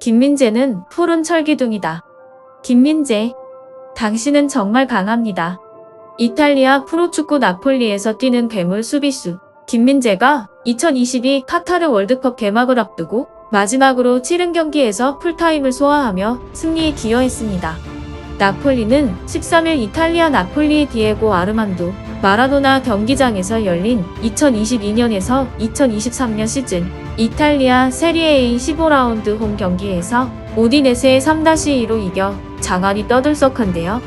김민재는 푸른 철기둥이다. 김민재, 당신은 정말 강합니다. 이탈리아 프로축구 나폴리에서 뛰는 괴물 수비수 김민재가 2022 카타르 월드컵 개막을 앞두고 마지막으로 치른 경기에서 풀타임을 소화하며 승리에 기여했습니다. 나폴리는 13일 이탈리아 나폴리의 디에고 아르만도 마라도나 경기장에서 열린 2022년에서 2023년 시즌 이탈리아 세리에 A 15라운드 홈 경기에서 오디네세의 3-2로 이겨 장안이 떠들썩한데요.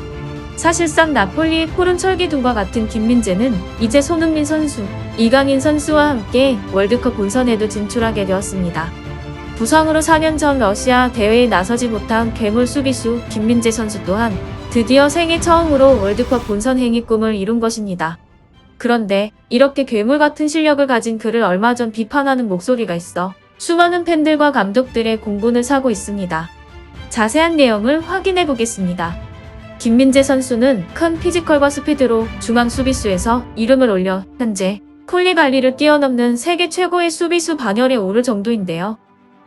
사실상 나폴리의 푸른 철기둥과 같은 김민재는 이제 손흥민 선수, 이강인 선수와 함께 월드컵 본선에도 진출하게 되었습니다. 부상으로 4년 전 러시아 대회에 나서지 못한 괴물 수비수 김민재 선수 또한 드디어 생애 처음으로 월드컵 본선 행위 꿈을 이룬 것입니다. 그런데 이렇게 괴물 같은 실력을 가진 그를 얼마 전 비판하는 목소리가 있어 수많은 팬들과 감독들의 공분을 사고 있습니다. 자세한 내용을 확인해 보겠습니다. 김민재 선수는 큰 피지컬과 스피드로 중앙 수비수에서 이름을 올려 현재 쿨리발리를 뛰어넘는 세계 최고의 수비수 반열에 오를 정도인데요.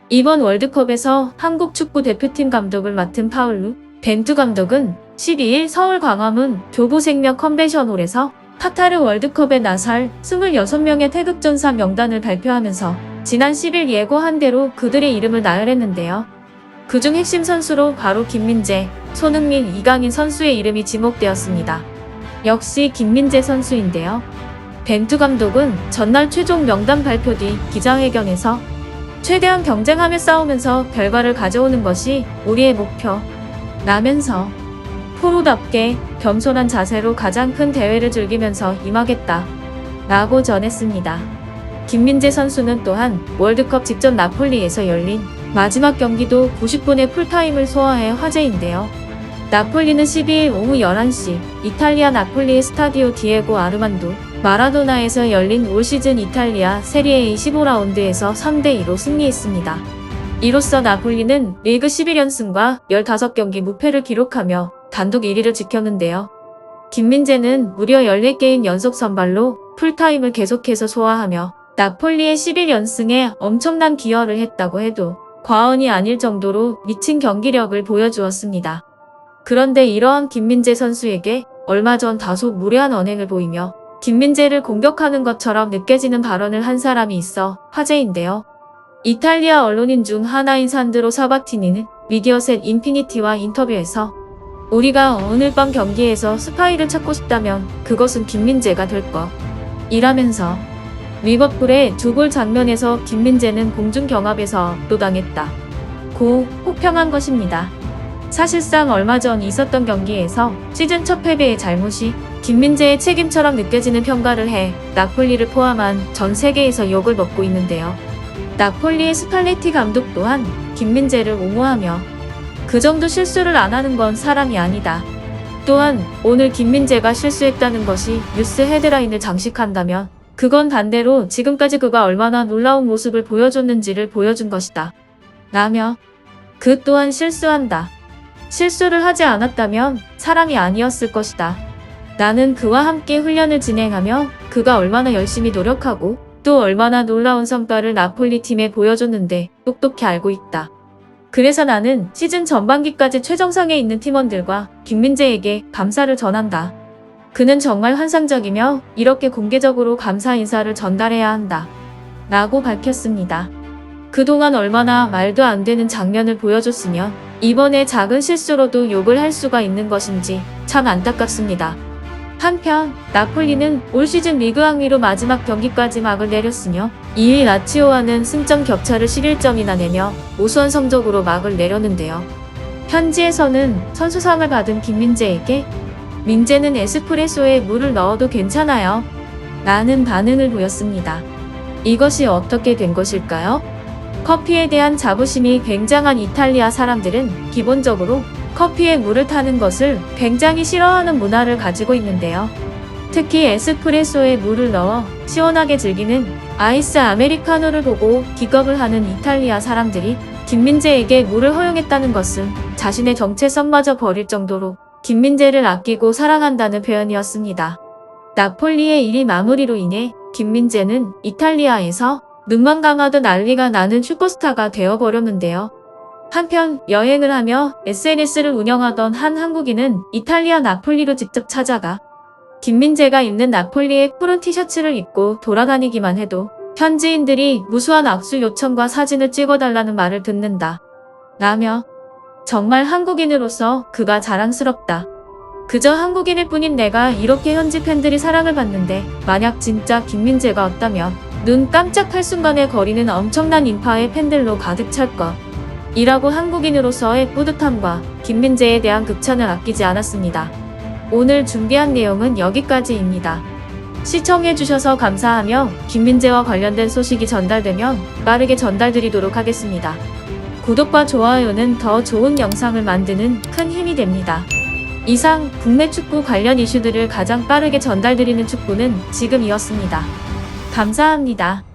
이번 월드컵에서 한국 축구 대표팀 감독을 맡은 파울루 벤투 감독은 12일 서울 광화문 교보생명 컨벤션홀에서 카타르 월드컵에 나설 26명의 태극전사 명단을 발표하면서 지난 10일 예고한 대로 그들의 이름을 나열했는데요. 그중 핵심 선수로 바로 김민재, 손흥민, 이강인 선수의 이름이 지목되었습니다. 역시 김민재 선수인데요. 벤투 감독은 전날 최종 명단 발표 뒤 기자회견에서 최대한 경쟁하며 싸우면서 결과를 가져오는 것이 우리의 목표 라면서 프로답게 겸손한 자세로 가장 큰 대회를 즐기면서 임하겠다 라고 전했습니다. 김민재 선수는 또한 월드컵 직전 나폴리에서 열린 마지막 경기도 90분의 풀타임을 소화해 화제인데요. 나폴리는 12일 오후 11시 이탈리아 나폴리의 스타디오 디에고 아르만도 마라도나에서 열린 올 시즌 이탈리아 세리에 A 15라운드에서 3-2로 승리했습니다. 이로써 나폴리는 리그 11연승과 15경기 무패를 기록하며 단독 1위를 지켰는데요. 김민재는 무려 14게임 연속 선발로 풀타임을 계속해서 소화하며 나폴리의 11연승에 엄청난 기여를 했다고 해도 과언이 아닐 정도로 미친 경기력을 보여주었습니다. 그런데 이러한 김민재 선수에게 얼마 전 다소 무례한 언행을 보이며 김민재를 공격하는 것처럼 느껴지는 발언을 한 사람이 있어 화제인데요. 이탈리아 언론인 중 하나인 산드로 사바티니는 미디어셋 인피니티와 인터뷰에서 우리가 오늘 밤 경기에서 스파이를 찾고 싶다면 그것은 김민재가 될 거 이라면서 리버풀의 두 골 장면에서 김민재는 공중경합에서 압도당했다 고 혹평한 것입니다. 사실상 얼마 전 있었던 경기에서 시즌 첫 패배의 잘못이 김민재의 책임처럼 느껴지는 평가를 해 나폴리를 포함한 전 세계에서 욕을 먹고 있는데요. 나폴리의 스팔레티 감독 또한 김민재를 옹호하며 그 정도 실수를 안 하는 건 사람이 아니다. 또한 오늘 김민재가 실수했다는 것이 뉴스 헤드라인을 장식한다면 그건 반대로 지금까지 그가 얼마나 놀라운 모습을 보여줬는지를 보여준 것이다. 라며 그 또한 실수한다. 실수를 하지 않았다면 사람이 아니었을 것이다. 나는 그와 함께 훈련을 진행하며 그가 얼마나 열심히 노력하고 또 얼마나 놀라운 성과를 나폴리 팀에 보여줬는데 똑똑히 알고 있다. 그래서 나는 시즌 전반기까지 최정상에 있는 팀원들과 김민재에게 감사를 전한다. 그는 정말 환상적이며 이렇게 공개적으로 감사 인사를 전달해야 한다. 라고 밝혔습니다. 그동안 얼마나 말도 안 되는 장면을 보여줬으며 이번에 작은 실수로도 욕을 할 수가 있는 것인지 참 안타깝습니다. 한편 나폴리는 올 시즌 리그 항위로 마지막 경기까지 막을 내렸으며 2위 라치오와는 승점 격차를 11점이나 내며 우수한 성적으로 막을 내렸는데요. 현지에서는 선수상을 받은 김민재에게 민재는 에스프레소에 물을 넣어도 괜찮아요 라는 반응을 보였습니다. 이것이 어떻게 된 것일까요? 커피에 대한 자부심이 굉장한 이탈리아 사람들은 기본적으로 커피에 물을 타는 것을 굉장히 싫어하는 문화를 가지고 있는데요. 특히 에스프레소에 물을 넣어 시원하게 즐기는 아이스 아메리카노를 보고 기겁을 하는 이탈리아 사람들이 김민재에게 물을 허용했다는 것은 자신의 정체성마저 버릴 정도로 김민재를 아끼고 사랑한다는 표현이었습니다. 나폴리의 1위 마무리로 인해 김민재는 이탈리아에서 눈만 감아도 난리가 나는 슈퍼스타가 되어버렸는데요. 한편 여행을 하며 SNS를 운영하던 한 한국인은 이탈리아 나폴리로 직접 찾아가 김민재가 입는 나폴리의 푸른 티셔츠를 입고 돌아다니기만 해도 현지인들이 무수한 악수 요청과 사진을 찍어달라는 말을 듣는다. 라며 정말 한국인으로서 그가 자랑스럽다. 그저 한국인일 뿐인 내가 이렇게 현지 팬들이 사랑을 받는데 만약 진짜 김민재가 없다면 눈 깜짝할 순간에 거리는 엄청난 인파의 팬들로 가득 찰 것. 이라고 한국인으로서의 뿌듯함과 김민재에 대한 극찬을 아끼지 않았습니다. 오늘 준비한 내용은 여기까지입니다. 시청해주셔서 감사하며 김민재와 관련된 소식이 전달되면 빠르게 전달드리도록 하겠습니다. 구독과 좋아요는 더 좋은 영상을 만드는 큰 힘이 됩니다. 이상 국내 축구 관련 이슈들을 가장 빠르게 전달드리는 축구는 지금이었습니다. 감사합니다.